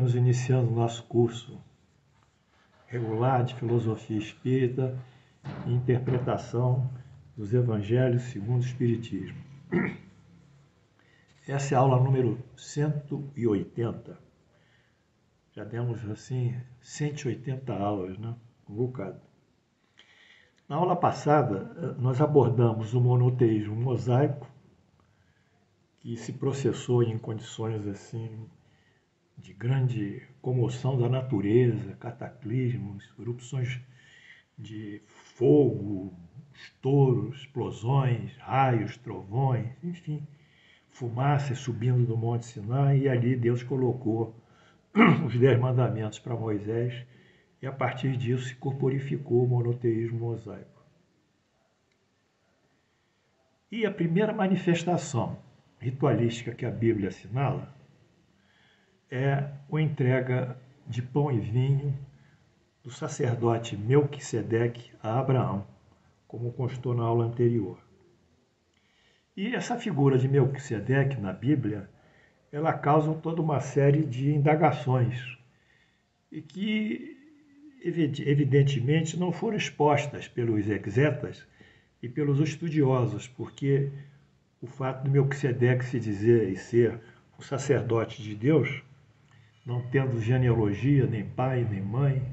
Estamos iniciando o nosso curso regular de Filosofia Espírita e Interpretação dos Evangelhos segundo o Espiritismo. Essa é a aula número 180. Já demos, assim, 180 aulas, né? Um bocado. Na aula passada, nós abordamos o monoteísmo mosaico, que se processou em condições, assim, de grande comoção da natureza, cataclismos, erupções de fogo, estouros, explosões, raios, trovões, enfim, fumaça subindo do Monte Sinai, e ali Deus colocou os 10 mandamentos para Moisés, e a partir disso se corporificou o monoteísmo mosaico. E a primeira manifestação ritualística que a Bíblia assinala é a entrega de pão e vinho do sacerdote Melquisedeque a Abraão, como constou na aula anterior. E essa figura de Melquisedeque na Bíblia, ela causa toda uma série de indagações e que, evidentemente, não foram expostas pelos exegetas e pelos estudiosos, porque o fato de Melquisedeque se dizer e ser o sacerdote de Deus, não tendo genealogia, nem pai, nem mãe,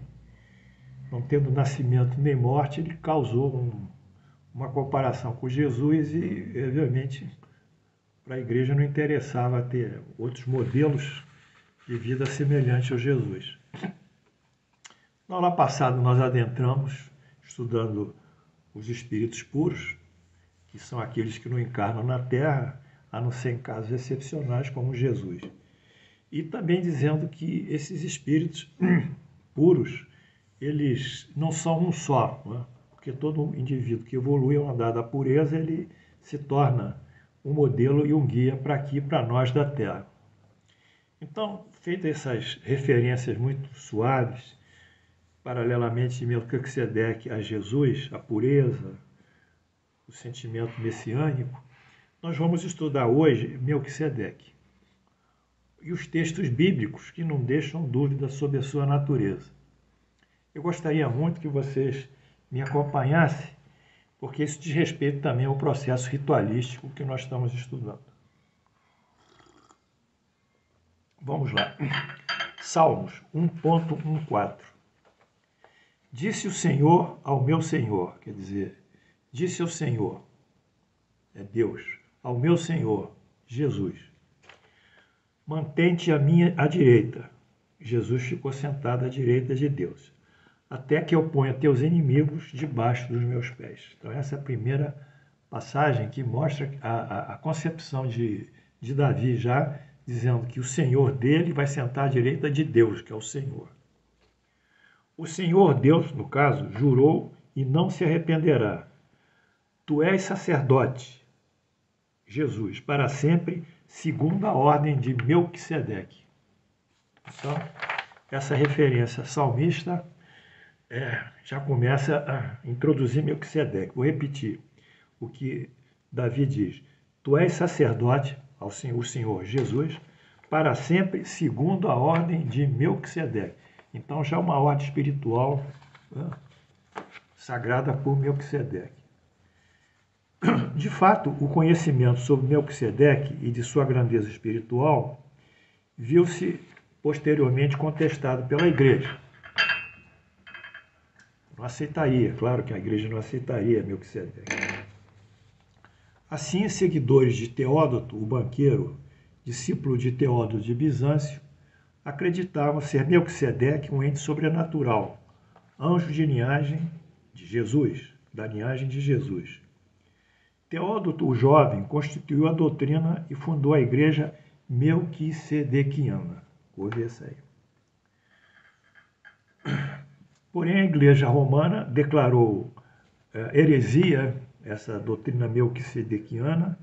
não tendo nascimento nem morte, ele causou uma comparação com Jesus e, obviamente, para a igreja não interessava ter outros modelos de vida semelhantes ao Jesus. Na aula passada nós adentramos estudando os espíritos puros, que são aqueles que não encarnam na Terra, a não ser em casos excepcionais como Jesus. E também dizendo que esses espíritos puros, eles não são um só, né? Porque todo indivíduo que evolui ao andar da pureza, ele se torna um modelo e um guia para aqui, para nós da Terra. Então, feitas essas referências muito suaves, paralelamente de Melquisedeque a Jesus, a pureza, o sentimento messiânico, nós vamos estudar hoje Melquisedeque e os textos bíblicos que não deixam dúvida sobre a sua natureza. Eu gostaria muito que vocês me acompanhassem, porque isso diz respeito também ao processo ritualístico que nós estamos estudando. Vamos lá. Salmos 1.14. Disse o Senhor ao meu Senhor, quer dizer, disse ao Senhor, é Deus, ao meu Senhor, Jesus, mantém-te à direita. Jesus ficou sentado à direita de Deus, até que eu ponha teus inimigos debaixo dos meus pés. Então essa é a primeira passagem que mostra a concepção de Davi, já dizendo que o Senhor dele vai sentar à direita de Deus, que é o Senhor. O Senhor Deus, no caso, jurou e não se arrependerá. Tu és sacerdote, Jesus, para sempre, segundo a ordem de Melquisedeque. Então, essa referência salmista já começa a introduzir Melquisedeque. Vou repetir o que Davi diz. Tu és sacerdote, ao Senhor Jesus, para sempre, segundo a ordem de Melquisedeque. Então, já uma ordem espiritual, né, sagrada por Melquisedeque. De fato, o conhecimento sobre Melquisedeque e de sua grandeza espiritual viu-se posteriormente contestado pela Igreja. Não aceitaria, claro que a Igreja não aceitaria Melquisedeque. Assim, seguidores de Teódoto, o banqueiro, discípulo de Teódoto de Bizâncio, acreditavam ser Melquisedeque um ente sobrenatural, anjo de linhagem de Jesus, da linhagem de Jesus. Teódoto, o jovem, constituiu a doutrina e fundou a igreja melquisedequiana. Ouve essa aí. Porém, a igreja romana declarou heresia essa doutrina melquisedequiana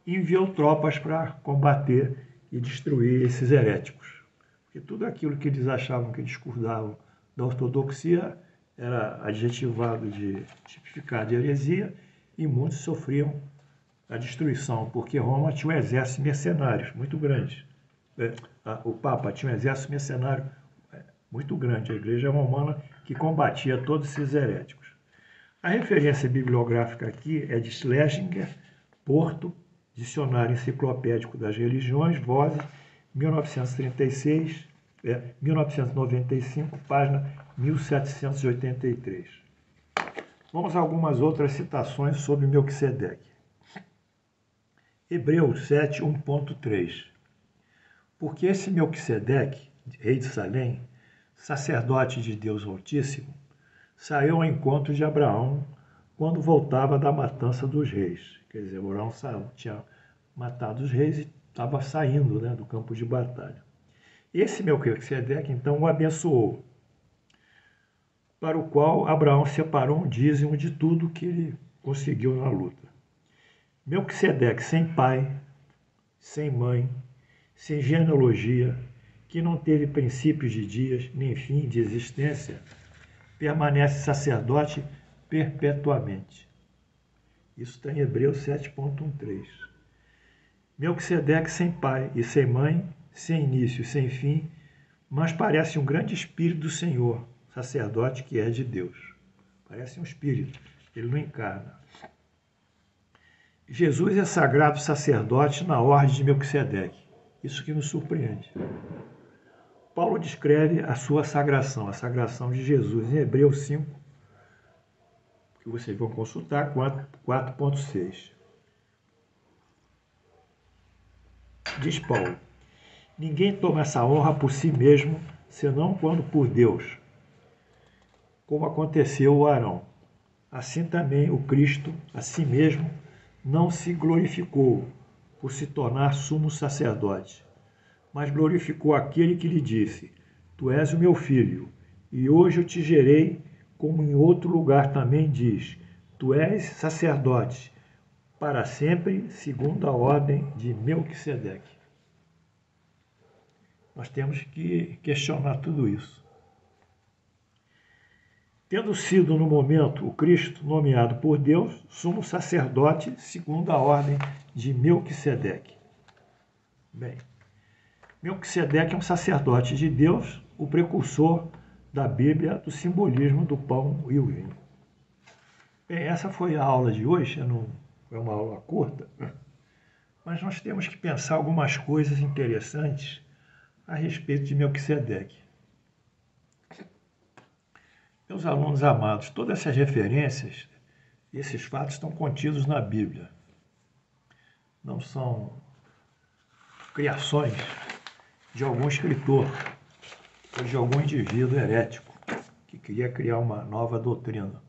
e enviou tropas para combater e destruir esses heréticos. Porque tudo aquilo que eles achavam que discordavam da ortodoxia era adjetivado de tipificado de heresia, e muitos sofriam a destruição, porque Roma tinha um exército de mercenários muito grande. o Papa tinha um exército mercenário muito grande, a Igreja Romana, que combatia todos esses heréticos. A referência bibliográfica aqui é de Schlesinger, Porto, Dicionário Enciclopédico das Religiões, Vozes, 1936, 1995, página 1783. Vamos a algumas outras citações sobre Melquisedeque. Hebreus 7, 1.3. Porque esse Melquisedeque, rei de Salém, sacerdote de Deus Altíssimo, saiu ao encontro de Abraão quando voltava da matança dos reis. Quer dizer, Abraão tinha matado os reis e estava saindo, né, do campo de batalha. Esse Melquisedeque, então, o abençoou, para o qual Abraão separou um dízimo de tudo que ele conseguiu na luta. Melquisedeque sem pai, sem mãe, sem genealogia, que não teve princípios de dias, nem fim de existência, permanece sacerdote perpetuamente. Isso está em Hebreus 7.13. Melquisedeque sem pai e sem mãe, sem início e sem fim, mas parece um grande espírito do Senhor, sacerdote que é de Deus. Parece um espírito, ele não encarna. Jesus é sagrado sacerdote na ordem de Melquisedeque. Isso que nos surpreende. Paulo descreve a sua sagração, a sagração de Jesus, em Hebreus 5, que vocês vão consultar, 4.6. Diz Paulo: ninguém toma essa honra por si mesmo, senão quando por Deus, como aconteceu a Arão. Assim também o Cristo, a si mesmo, não se glorificou por se tornar sumo sacerdote, mas glorificou aquele que lhe disse: tu és o meu filho, e hoje eu te gerei, como em outro lugar também diz: tu és sacerdote, para sempre, segundo a ordem de Melquisedeque. Nós temos que questionar tudo isso. Tendo sido, no momento, o Cristo nomeado por Deus, sumo sacerdote, segundo a ordem de Melquisedeque. Bem, Melquisedeque é um sacerdote de Deus, o precursor da Bíblia, do simbolismo do pão e o vinho. Bem, essa foi a aula de hoje, é uma aula curta, mas nós temos que pensar algumas coisas interessantes a respeito de Melquisedeque. Meus alunos amados, todas essas referências, esses fatos estão contidos na Bíblia. Não são criações de algum escritor ou de algum indivíduo herético que queria criar uma nova doutrina.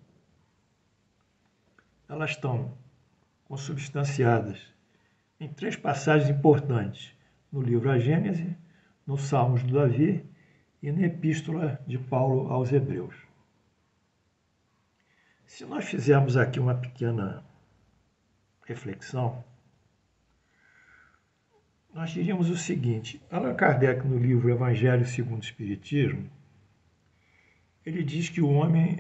Elas estão consubstanciadas em 3 passagens importantes: no livro A Gênese, no Salmos do Davi e na Epístola de Paulo aos Hebreus. Se nós fizermos aqui uma pequena reflexão, nós diríamos o seguinte: Allan Kardec, no livro Evangelho segundo o Espiritismo, ele diz que o homem,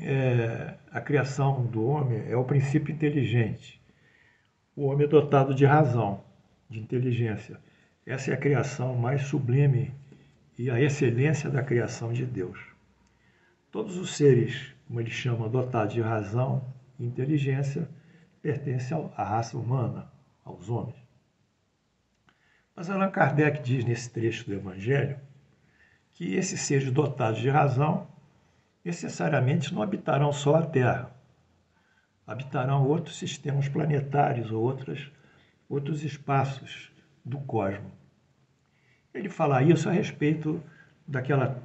a criação do homem é o princípio inteligente. O homem é dotado de razão, de inteligência. Essa é a criação mais sublime e a excelência da criação de Deus. Todos os seres, como ele chama, dotados de razão e inteligência, pertencem à raça humana, aos homens. Mas Allan Kardec diz nesse trecho do Evangelho que esses seres dotados de razão necessariamente não habitarão só a Terra. Habitarão outros sistemas planetários ou outros espaços do cosmos. Ele fala isso a respeito daquela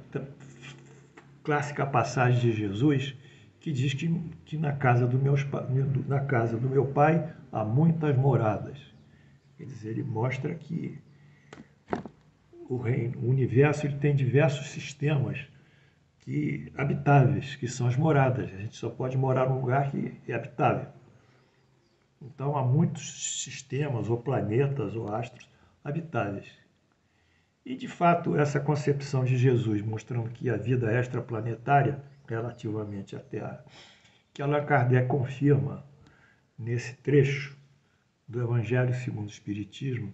clássica passagem de Jesus que diz que na casa do meu pai há muitas moradas. Quer dizer, ele mostra que o universo ele tem diversos sistemas habitáveis, que são as moradas. A gente só pode morar num lugar que é habitável. Então, há muitos sistemas, ou planetas, ou astros habitáveis. E, de fato, essa concepção de Jesus, mostrando que a vida é extraplanetária, relativamente à Terra, que Allan Kardec confirma nesse trecho do Evangelho segundo o Espiritismo,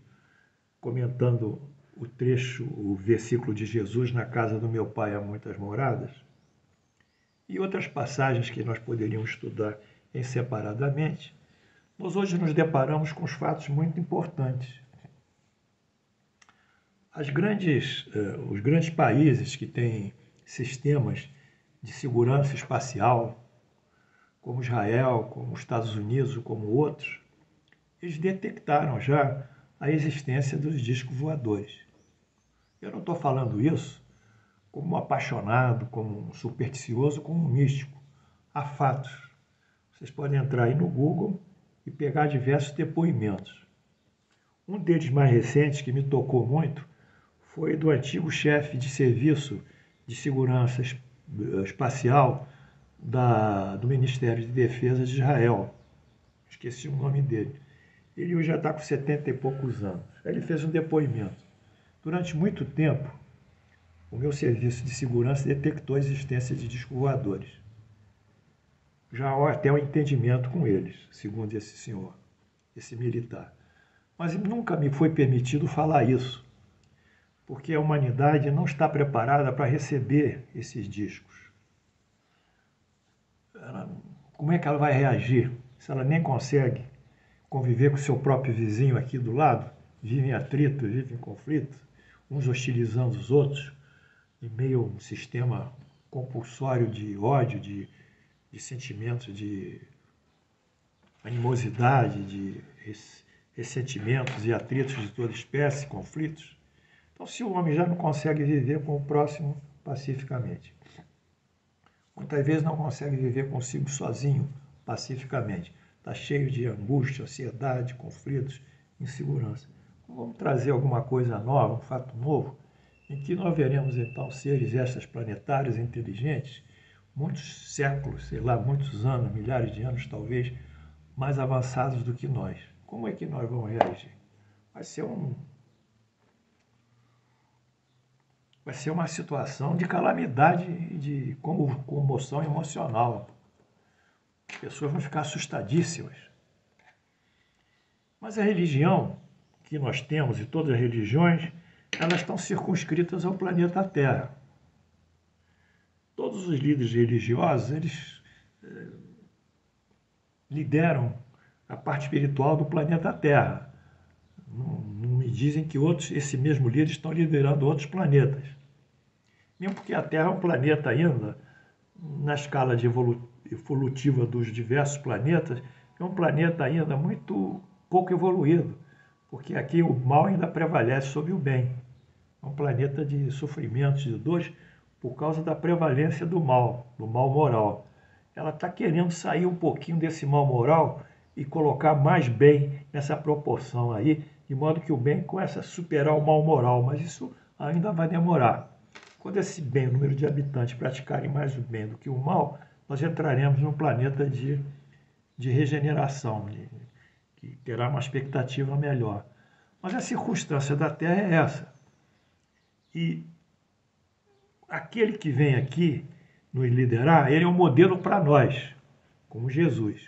comentando o trecho, o versículo de Jesus: na casa do meu pai há muitas moradas, e outras passagens que nós poderíamos estudar em separadamente, nós hoje nos deparamos com os fatos muito importantes. Os grandes países que têm sistemas de segurança espacial, como Israel, como os Estados Unidos, ou como outros, eles detectaram já a existência dos discos voadores. Eu não estou falando isso como um apaixonado, como um supersticioso, como um místico. Há fatos. Vocês podem entrar aí no Google e pegar diversos depoimentos. Um deles mais recentes, que me tocou muito, foi do antigo chefe de serviço de segurança espacial do Ministério de Defesa de Israel. Esqueci o nome dele. Ele já está com 70 e poucos anos. Ele fez um depoimento. Durante muito tempo, o meu serviço de segurança detectou a existência de discos voadores. Já há até um entendimento com eles, segundo esse senhor, esse militar. Mas nunca me foi permitido falar isso, porque a humanidade não está preparada para receber esses discos. Como é que ela vai reagir se ela nem consegue conviver com o seu próprio vizinho aqui do lado? Vive em atrito, vive em conflito, uns hostilizando os outros, em meio a um sistema compulsório de ódio, de sentimentos de animosidade, de ressentimentos e atritos de toda espécie, conflitos. Então, se o homem já não consegue viver com o próximo pacificamente, muitas vezes não consegue viver consigo sozinho pacificamente, está cheio de angústia, ansiedade, conflitos, insegurança. Então, vamos trazer alguma coisa nova, um fato novo, em que nós veremos então seres extraplanetários inteligentes, muitos séculos, sei lá, muitos anos, milhares de anos talvez, mais avançados do que nós. Como é que nós vamos reagir? Vai ser uma situação de calamidade e de comoção emocional. As pessoas vão ficar assustadíssimas. Mas a religião que nós temos, e todas as religiões, elas estão circunscritas ao planeta Terra. Todos os líderes religiosos, eles lideram a parte espiritual do planeta Terra. Não me dizem que esse mesmo líder estão liderando outros planetas. Mesmo porque a Terra é um planeta ainda, na escala evolutiva dos diversos planetas, é um planeta ainda muito pouco evoluído, porque aqui o mal ainda prevalece sobre o bem. É um planeta de sofrimentos, de dores, por causa da prevalência do mal moral. Ela está querendo sair um pouquinho desse mal moral e colocar mais bem nessa proporção aí, de modo que o bem começa a superar o mal moral, mas isso ainda vai demorar. Quando esse bem, o número de habitantes praticarem mais o bem do que o mal, nós entraremos num planeta de regeneração, que terá uma expectativa melhor. Mas a circunstância da Terra é essa. E aquele que vem aqui nos liderar, ele é um modelo para nós, como Jesus.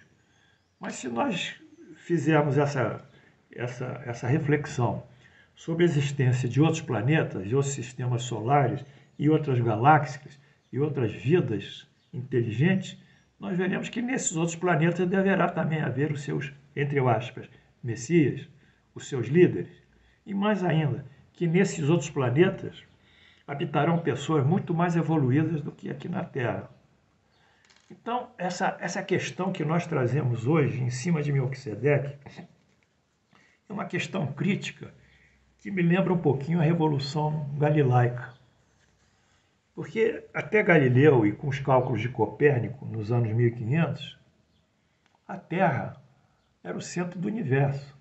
Mas se nós fizermos essa reflexão sobre a existência de outros planetas, de outros sistemas solares, e outras galáxias, e outras vidas inteligentes, nós veremos que nesses outros planetas deverá também haver os seus, entre aspas, messias, os seus líderes. E mais ainda, que nesses outros planetas habitarão pessoas muito mais evoluídas do que aqui na Terra. Então, essa questão que nós trazemos hoje em cima de Melquisedeque é uma questão crítica que me lembra um pouquinho a Revolução Galilaica. Porque até Galileu e com os cálculos de Copérnico, nos anos 1500, a Terra era o centro do universo.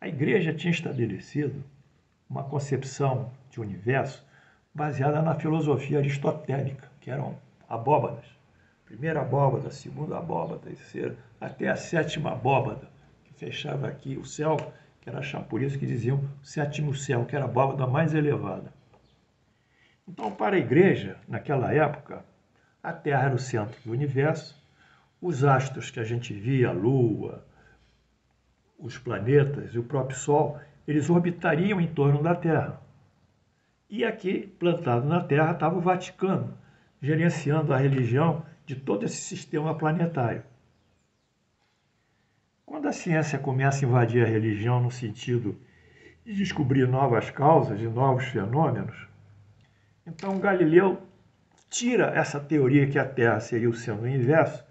A Igreja tinha estabelecido uma concepção de universo baseada na filosofia aristotélica, que eram abóbadas. Primeira abóbada, segunda abóbada, terceira, até a sétima abóbada, que fechava aqui o céu, que era por isso que diziam o sétimo céu, que era a abóbada mais elevada. Então, para a Igreja, naquela época, a Terra era o centro do universo, os astros que a gente via, a Lua, os planetas e o próprio Sol, eles orbitariam em torno da Terra. E aqui, plantado na Terra, estava o Vaticano, gerenciando a religião de todo esse sistema planetário. Quando a ciência começa a invadir a religião no sentido de descobrir novas causas e novos fenômenos, então Galileu tira essa teoria que a Terra seria o centro do universo,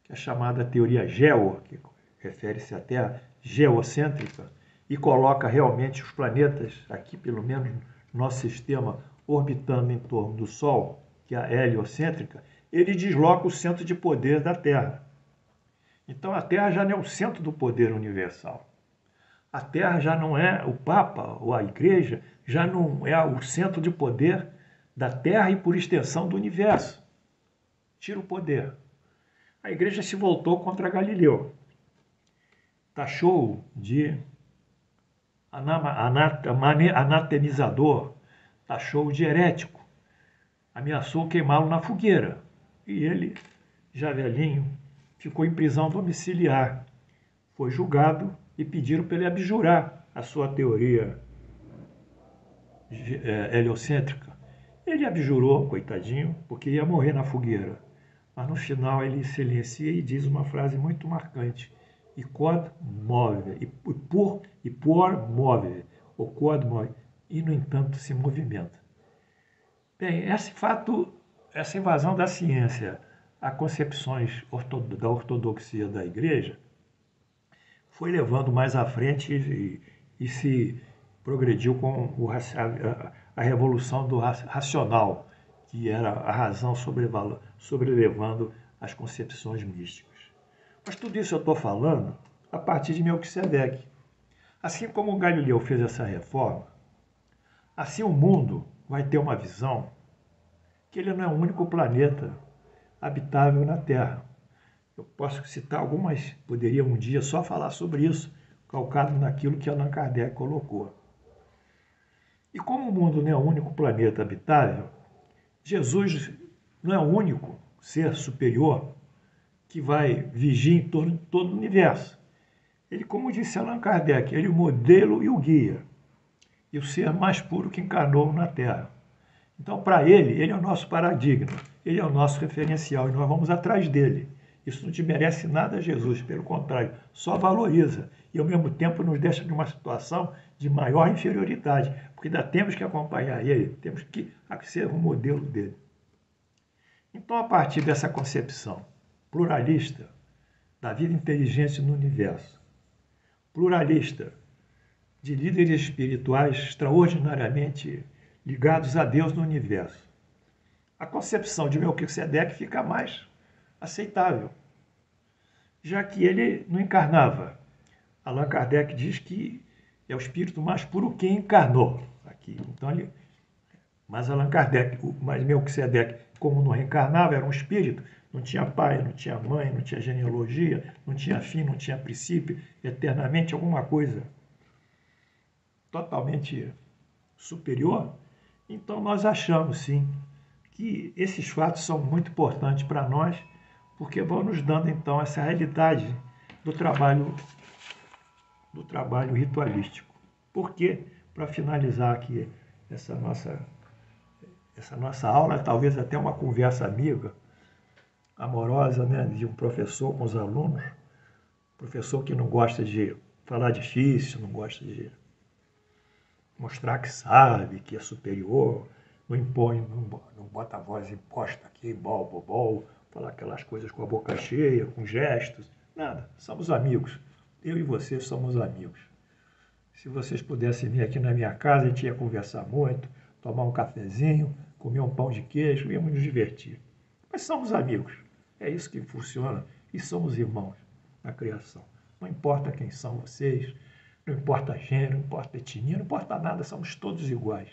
que é chamada teoria geo, que refere-se à Terra geocêntrica, e coloca realmente os planetas, aqui pelo menos no nosso sistema, orbitando em torno do Sol, que é a heliocêntrica. Ele desloca o centro de poder da Terra. Então a Terra já não é o centro do poder universal. A Terra já não é o Papa ou a Igreja, já não é o centro de poder da Terra e, por extensão, do universo. Tira o poder. A Igreja se voltou contra Galileu. Taxou de anatemizador, taxou de herético, ameaçou queimá-lo na fogueira. E ele, já velhinho, ficou em prisão domiciliar. Foi julgado e pediram para ele abjurar a sua teoria heliocêntrica. Ele abjurou, coitadinho, porque ia morrer na fogueira. Mas no final ele silencia e diz uma frase muito marcante. E quod move, e por move, o quod move, e no entanto se movimenta. Bem, esse fato, essa invasão da ciência a concepções da ortodoxia da Igreja foi levando mais à frente e se progrediu com a revolução do racional, que era a razão sobrelevando as concepções místicas. Mas tudo isso eu estou falando a partir de Melquisedeque. Assim como Galileu fez essa reforma, assim o mundo vai ter uma visão que ele não é o único planeta habitável na Terra. Eu posso citar algumas, poderia um dia só falar sobre isso, calcado naquilo que Allan Kardec colocou. E como o mundo não é o único planeta habitável, Jesus não é o único ser superior que vai vigiar em torno de todo o universo. Ele, como disse Allan Kardec, ele é o modelo e o guia, e o ser mais puro que encarnou na Terra. Então, para ele é o nosso paradigma, ele é o nosso referencial, e nós vamos atrás dele. Isso não te merece nada a Jesus, pelo contrário, só valoriza e, ao mesmo tempo, nos deixa numa situação de maior inferioridade, porque ainda temos que acompanhar ele, temos que ser o modelo dele. Então, a partir dessa concepção pluralista da vida inteligente no universo, pluralista de líderes espirituais extraordinariamente ligados a Deus no universo, a concepção de Melquisedeque fica mais aceitável, já que ele não encarnava. Allan Kardec diz que é o espírito mais puro que encarnou aqui. Então, mas Melquisedeque, como não reencarnava, era um espírito, não tinha pai, não tinha mãe, não tinha genealogia, não tinha fim, não tinha princípio, eternamente alguma coisa totalmente superior. Então nós achamos, sim, que esses fatos são muito importantes para nós, porque vão nos dando, então, essa realidade do trabalho ritualístico. Porque, para finalizar aqui essa nossa aula, talvez até uma conversa amiga, amorosa, né, de um professor com os alunos, professor que não gosta de falar difícil, não gosta de mostrar que sabe, que é superior, não impõe, não bota a voz imposta aqui, bol, falar aquelas coisas com a boca cheia, com gestos, nada, somos amigos, eu e você somos amigos. Se vocês pudessem vir aqui na minha casa, a gente ia conversar muito, tomar um cafezinho, comer um pão de queijo, íamos nos divertir. Mas somos amigos, é isso que funciona, e somos irmãos na criação. Não importa quem são vocês, não importa gênero, não importa etnia, não importa nada, somos todos iguais.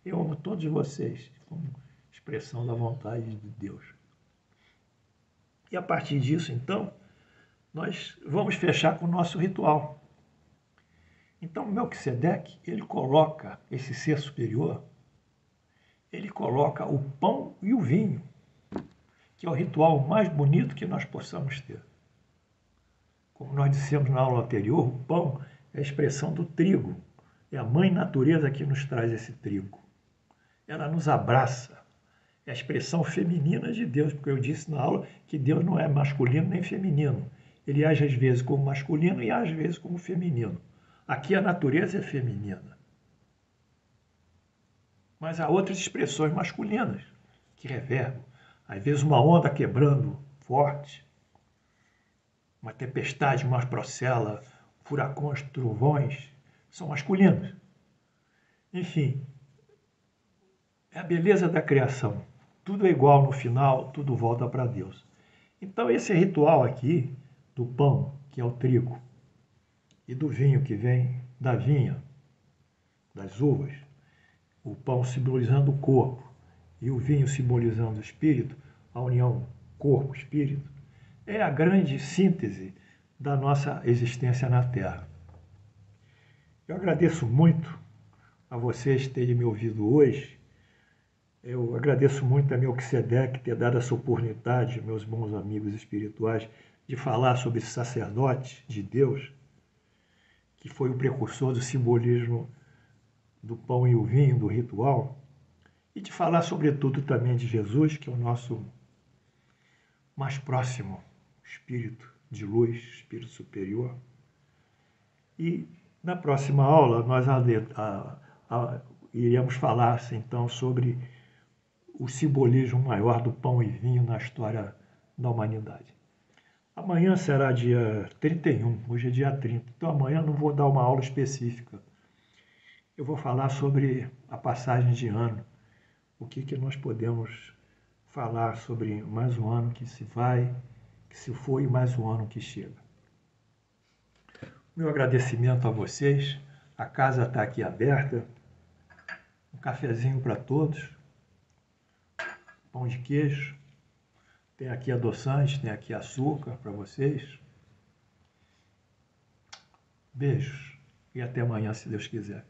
Eu amo todos vocês, como expressão da vontade de Deus. E a partir disso, então, nós vamos fechar com o nosso ritual. Então, Melquisedeque, ele coloca esse ser superior, ele coloca o pão e o vinho, que é o ritual mais bonito que nós possamos ter. Como nós dissemos na aula anterior, o pão é a expressão do trigo, É a mãe natureza que nos traz esse trigo. Ela nos abraça. É a expressão feminina de Deus, porque eu disse na aula que Deus não é masculino nem feminino. Ele age às vezes como masculino e às vezes como feminino. Aqui a natureza é feminina. Mas há outras expressões masculinas que reverberam. Às vezes uma onda quebrando forte, uma tempestade, uma procela, furacões, trovões, são masculinos. Enfim, é a beleza da criação. Tudo é igual no final, tudo volta para Deus. Então esse ritual aqui do pão, que é o trigo, e do vinho que vem da vinha, das uvas, o pão simbolizando o corpo e o vinho simbolizando o espírito, a união corpo-espírito, é a grande síntese da nossa existência na Terra. Eu agradeço muito a vocês terem me ouvido hoje. Eu agradeço muito a Melquisedeque ter dado essa oportunidade, meus bons amigos espirituais, de falar sobre esse sacerdote de Deus, que foi o precursor do simbolismo do pão e o vinho, do ritual, e de falar sobretudo também de Jesus, que é o nosso mais próximo espírito de luz, espírito superior. E na próxima aula nós iremos falar então sobre o simbolismo maior do pão e vinho na história da humanidade. Amanhã será dia 31, hoje é dia 30, então amanhã não vou dar uma aula específica. Eu vou falar sobre a passagem de ano, o que nós podemos falar sobre mais um ano que se vai, que se foi e mais um ano que chega. Meu agradecimento a vocês, a casa está aqui aberta, um cafezinho para todos, pão de queijo, tem aqui adoçante, tem aqui açúcar para vocês. Beijos e até amanhã, se Deus quiser.